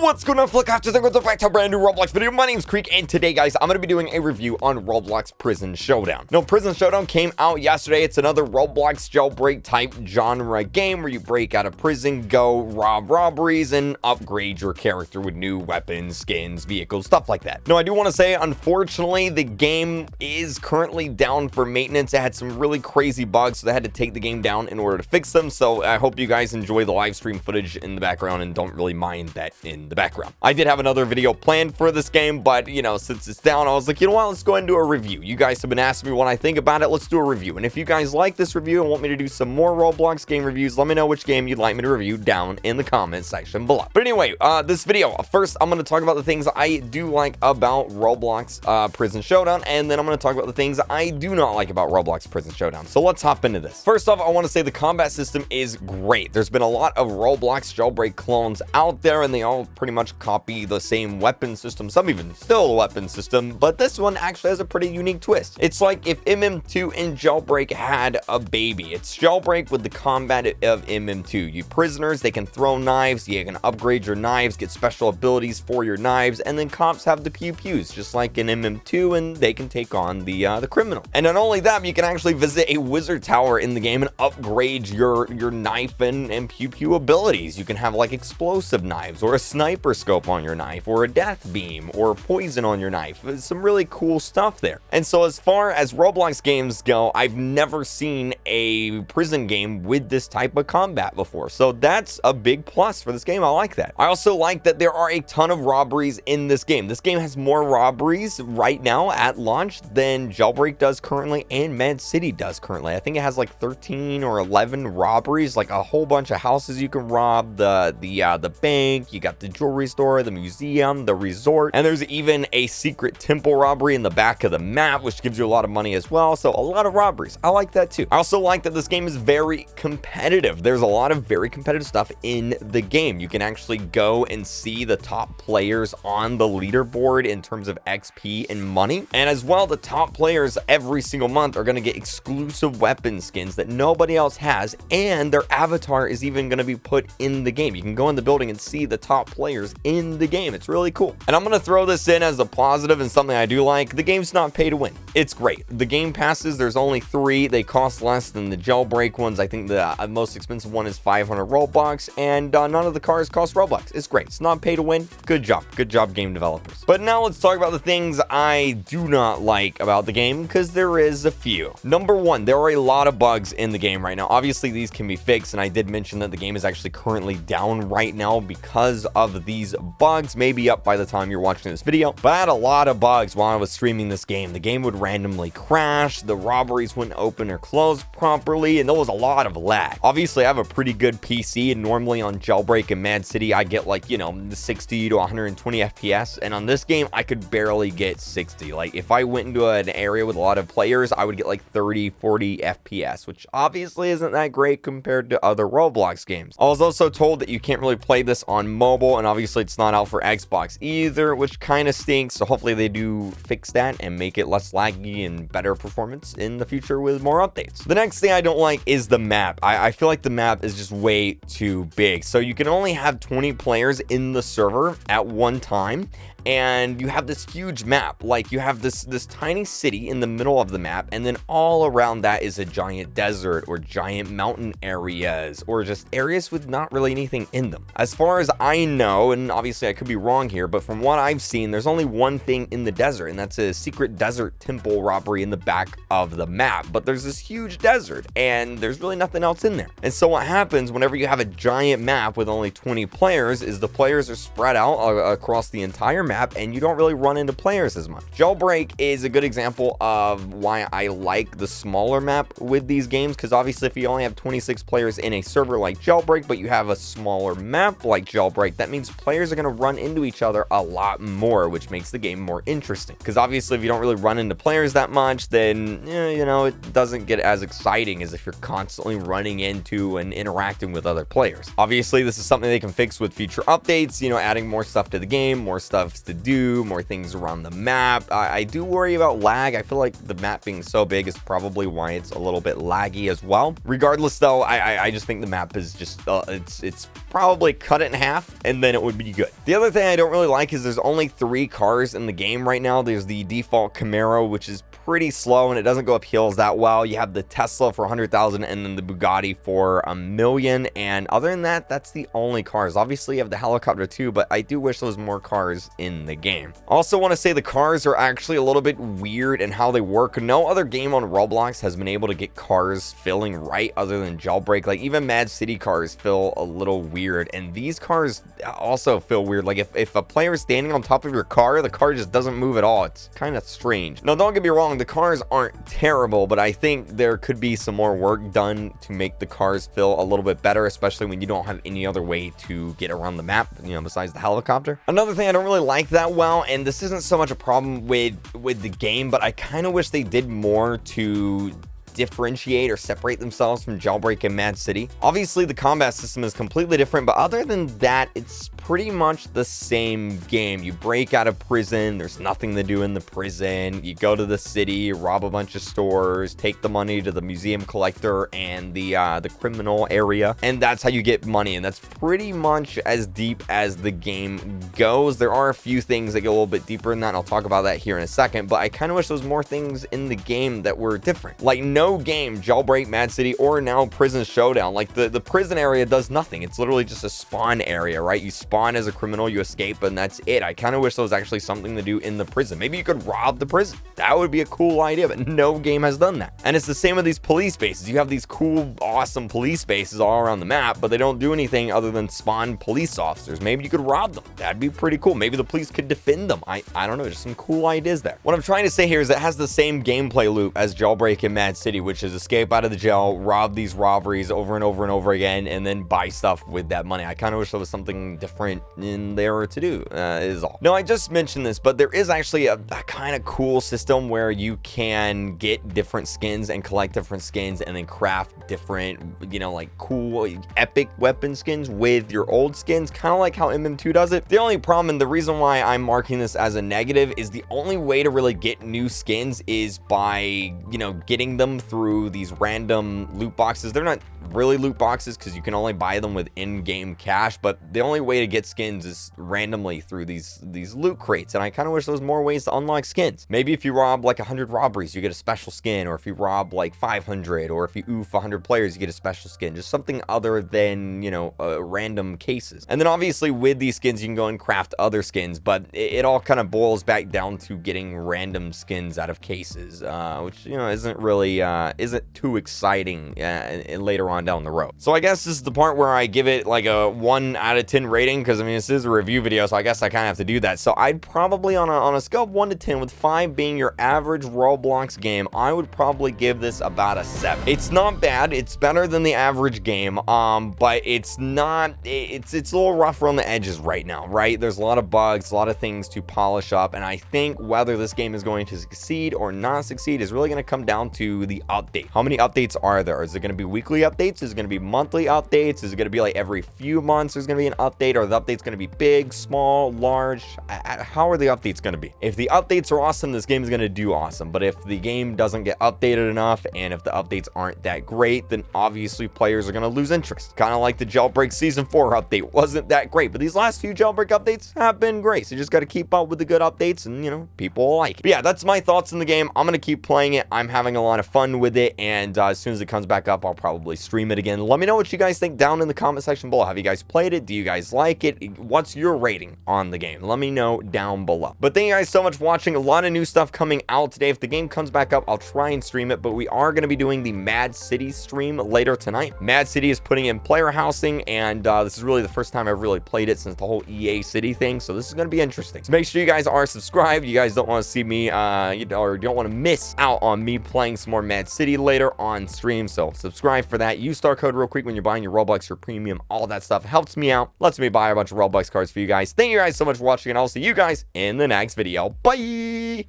What's going on, Flickcrafters, and welcome back to a brand new Roblox video. My name's Kreek, and today, guys, I'm going to be doing a review on Roblox Prison Showdown. Now, Prison Showdown came out yesterday. It's another Roblox jailbreak type genre game where you break out of prison, go rob robberies, and upgrade your character with new weapons, skins, vehicles, stuff like that. Now, I do want to say, unfortunately, the game is currently down for maintenance. It had some really crazy bugs, so they had to take the game down in order to fix them. So I hope you guys enjoy the live stream footage in the background and don't really mind that in the background. I did have another video planned for this game, but you know, since it's down, I was like, you know what, let's go ahead and do a review. You guys have been asking me what I think about it. Let's do a review. And if you guys like this review and want me to do some more Roblox game reviews, let me know which game you'd like me to review down in the comment section below. But anyway, this video, first I'm going to talk about the things I do like about Roblox Prison Showdown, and then I'm going to talk about the things I do not like about Roblox Prison Showdown. So let's hop into this. First off, I want to say the combat system is great. There's been a lot of Roblox jailbreak clones out there, and they all pretty much copy the same weapon system, some even still a weapon system, but this one actually has a pretty unique twist. It's like if MM2 and Jailbreak had a baby. It's Jailbreak with the combat of MM2. You prisoners, they can throw knives, you can upgrade your knives, get special abilities for your knives, and then cops have the pew-pews, just like in MM2, and they can take on the criminal. And not only that, you can actually visit a wizard tower in the game and upgrade your knife and pew-pew abilities. You can have like explosive knives, or a sniper scope on your knife, or a death beam, or poison on your knife. There's some really cool stuff there. And so as far as Roblox games go, I've never seen a prison game with this type of combat before. So that's a big plus for this game. I like that. I also like that there are a ton of robberies in this game. This game has more robberies right now at launch than Jailbreak does currently and Mad City does currently. I think it has like 13 or 11 robberies, like a whole bunch of houses you can rob, the bank, you got the jewelry store, the museum, the resort, and there's even a secret temple robbery in the back of the map, which gives you a lot of money as well. So a lot of robberies. I like that too. I also like that this game is very competitive. There's a lot of very competitive stuff in the game. You can actually go and see the top players on the leaderboard in terms of XP and money. And as well, the top players every single month are going to get exclusive weapon skins that nobody else has, and their avatar is even going to be put in the game. You can go in the building and see the top players in the game. It's really cool. And I'm going to throw this in as a positive and something I do like. The game's not pay to win. It's great. The game passes, there's only 3. They cost less than the Jailbreak ones. I think the most expensive one is 500 Robux, and none of the cars cost Robux. It's great. It's not pay to win. Good job. Good job, game developers. But now let's talk about the things I do not like about the game, because there is a few. Number 1, there are a lot of bugs in the game right now. Obviously, these can be fixed, and I did mention that the game is actually currently down right now because of these bugs. Maybe up by the time you're watching this video, but I had a lot of bugs while I was streaming this game. The game would randomly crash, the robberies wouldn't open or close properly, and there was a lot of lag. Obviously, I have a pretty good PC, and normally on Jailbreak and Mad City, I get like, you know, 60 to 120 FPS, and on this game, I could barely get 60. Like, if I went into an area with a lot of players, I would get like 30, 40 FPS, which obviously isn't that great compared to other Roblox games. I was also told that you can't really play this on mobile, and obviously it's not out for Xbox either, which kind of stinks. So hopefully they do fix that and make it less laggy and better performance in the future with more updates. The next thing I don't like is the map. I feel like the map is just way too big. So you can only have 20 players in the server at one time, and you have this huge map. Like, you have this tiny city in the middle of the map, and then all around that is a giant desert or giant mountain areas, or just areas with not really anything in them. As far as I know, and obviously I could be wrong here, but from what I've seen, there's only one thing in the desert, and that's a secret desert temple robbery in the back of the map. But there's this huge desert, and there's really nothing else in there. And so what happens whenever you have a giant map with only 20 players is the players are spread out across the entire map, and you don't really run into players as much. Jailbreak is a good example of why I like the smaller map with these games, because obviously if you only have 26 players in a server like Jailbreak, but you have a smaller map like Jailbreak, that means players are going to run into each other a lot more, which makes the game more interesting. Because obviously if you don't really run into players that much, then you know, it doesn't get as exciting as if you're constantly running into and interacting with other players. Obviously this is something they can fix with future updates, you know, adding more stuff to the game, more stuff things to do, more things around the map. I do worry about lag. I feel like the map being so big is probably why it's a little bit laggy as well. Regardless though, I just think the map is just it's probably cut it in half and then it would be good. The other thing I don't really like is there's only 3 cars in the game right now. There's the default Camaro, which is pretty slow and it doesn't go up hills that well. You have the Tesla for 100,000 and then the Bugatti for $1 million, and other than that, that's the only cars. Obviously you have the helicopter too, but I do wish there was more cars in the game. Also want to say the cars are actually a little bit weird in how they work. No other game on Roblox has been able to get cars filling right other than Jailbreak. Like even Mad City cars feel a little weird, and these cars also feel weird. Like if a player is standing on top of your car, the car just doesn't move at all. It's kind of strange. Now don't get me wrong, the cars aren't terrible, but I think there could be some more work done to make the cars feel a little bit better, especially when you don't have any other way to get around the map, you know, besides the helicopter. Another thing I don't really like that well, and this isn't so much a problem with the game, but I kind of wish they did more to differentiate or separate themselves from Jailbreak and Mad City. Obviously the combat system is completely different, but other than that, it's pretty much the same game. You break out of prison, there's nothing to do in the prison. You go to the city, rob a bunch of stores, take the money to the museum collector and the criminal area, and that's how you get money. And that's pretty much as deep as the game goes. There are a few things that go a little bit deeper than that, and I'll talk about that here in a second, but I kind of wish there was more things in the game that were different. Like no game, Jailbreak, Mad City, or now Prison Showdown, like the prison area does nothing. It's literally just a spawn area, right? You spawn as a criminal, you escape, and that's it. I kind of wish there was actually something to do in the prison. Maybe you could rob the prison. That would be a cool idea, but no game has done that. And it's the same with these police bases. You have these cool, awesome police bases all around the map, but they don't do anything other than spawn police officers. Maybe you could rob them. That'd be pretty cool. Maybe the police could defend them. I don't know, just some cool ideas there. What I'm trying to say here is it has the same gameplay loop as Jailbreak and Mad City, which is escape out of the jail, rob these robberies over and over and over again, and then buy stuff with that money. I kind of wish there was something different in there to do, is all. No, I just mentioned this, but there is actually a kind of cool system where you can get different skins and collect different skins and then craft different, you know, like cool, epic weapon skins with your old skins, kind of like how MM2 does it. The only problem, and the reason why I'm marking this as a negative, is the only way to really get new skins is by, you know, getting them through these random loot boxes. They're not really loot boxes because you can only buy them with in-game cash, but the only way to get skins is randomly through these loot crates, and I kind of wish there was more ways to unlock skins. Maybe if you rob like 100 robberies, you get a special skin, or if you rob like 500, or if you oof 100 players, you get a special skin. Just something other than, you know, random cases. And then obviously with these skins you can go and craft other skins, but it all kind of boils back down to getting random skins out of cases, which, you know, isn't really isn't too exciting later on down the road. So I guess this is the part where I give it like a 1 out of 10 rating, because I mean this is a review video, so I guess I kind of have to do that. So I'd probably on a scale of 1 to 10, with 5 being your average Roblox game, I would probably give this about a 7. It's not bad. It's better than the average game, but it's not, it's a little rough around the edges right now, right? There's a lot of bugs, a lot of things to polish up, and I think whether this game is going to succeed or not succeed is really going to come down to the update. How many updates are there? Is it going to be weekly updates? Is it going to be monthly updates? Is it going to be like every few months there's going to be an update? Or the update's going to be big, small, large? How are the updates going to be? If the updates are awesome, this game is going to do awesome. But if the game doesn't get updated enough, and if the updates aren't that great, then obviously players are going to lose interest. Kind of like the Jailbreak Season 4 update wasn't that great, but these last few Jailbreak updates have been great. So you just got to keep up with the good updates, and, you know, people will like it. But yeah, that's my thoughts on the game. I'm going to keep playing it. I'm having a lot of fun with it, and as soon as it comes back up, I'll probably stream it again. Let me know what you guys think down in the comment section below. Have you guys played it? Do you guys like it? What's your rating on the game? Let me know down below. But thank you guys so much for watching. A lot of new stuff coming out today. If the game comes back up, I'll try and stream it, but we are going to be doing the Mad City stream later tonight. Mad City is putting in player housing, and this is really the first time I've really played it since the whole EA City thing, so this is going to be interesting. So make sure you guys are subscribed. You guys don't want to see me, you know, or don't want to miss out on me playing some more Mad City later on stream, so subscribe for that. Use star code RealKreek when you're buying your Robux, your premium, all that stuff. Helps me out, lets me buy a bunch of Robux cards for you guys. Thank you guys so much for watching, and I'll see you guys in the next video. Bye!